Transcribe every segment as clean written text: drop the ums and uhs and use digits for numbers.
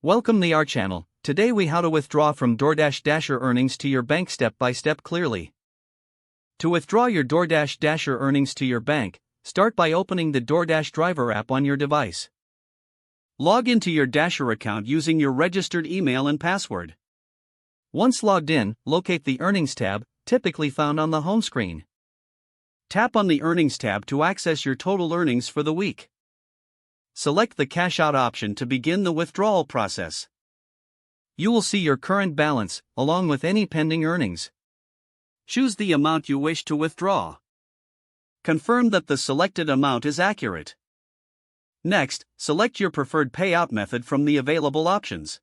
Welcome to our channel. Today we how to withdraw from DoorDash Dasher earnings to your bank step by step clearly. To withdraw your DoorDash Dasher earnings to your bank, start by opening the DoorDash driver app on your device. Log into your Dasher account using your registered email and password. Once logged in, locate the Earnings tab, typically found on the home screen. Tap on the Earnings tab to access your total earnings for the week. Select the Cash Out option to begin the withdrawal process. You will see your current balance, along with any pending earnings. Choose the amount you wish to withdraw. Confirm that the selected amount is accurate. Next, select your preferred payout method from the available options.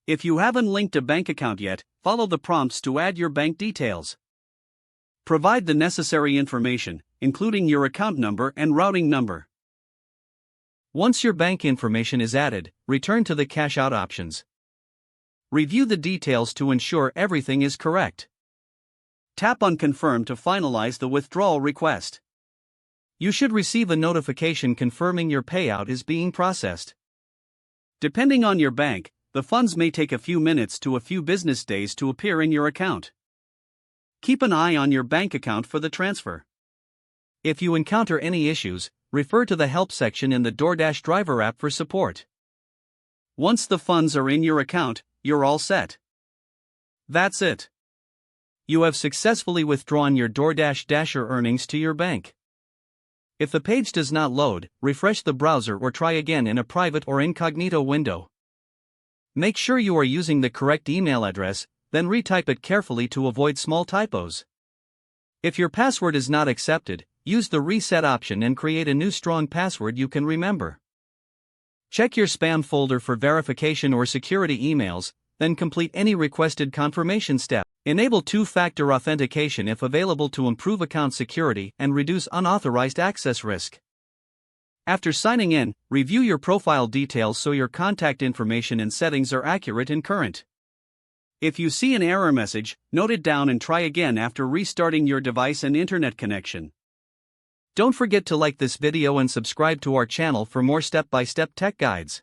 If you haven't linked a bank account yet, follow the prompts to add your bank details. Provide the necessary information, including your account number and routing number. Once your bank information is added, return to the Cash Out options. Review the details to ensure everything is correct. Tap on Confirm to finalize the withdrawal request. You should receive a notification confirming your payout is being processed. Depending on your bank, the funds may take a few minutes to a few business days to appear in your account. Keep an eye on your bank account for the transfer. If you encounter any issues, refer to the Help section in the DoorDash driver app for support. Once the funds are in your account, you're all set. That's it. You have successfully withdrawn your DoorDash Dasher earnings to your bank. If the page does not load, refresh the browser or try again in a private or incognito window. Make sure you are using the correct email address, then retype it carefully to avoid small typos. If your password is not accepted, use the Reset option and create a new strong password you can remember. Check your spam folder for verification or security emails, then complete any requested confirmation step. Enable two-factor authentication if available to improve account security and reduce unauthorized access risk. After signing in, review your profile details so your contact information and settings are accurate and current. If you see an error message, note it down and try again after restarting your device and internet connection. Don't forget to like this video and subscribe to our channel for more step-by-step tech guides.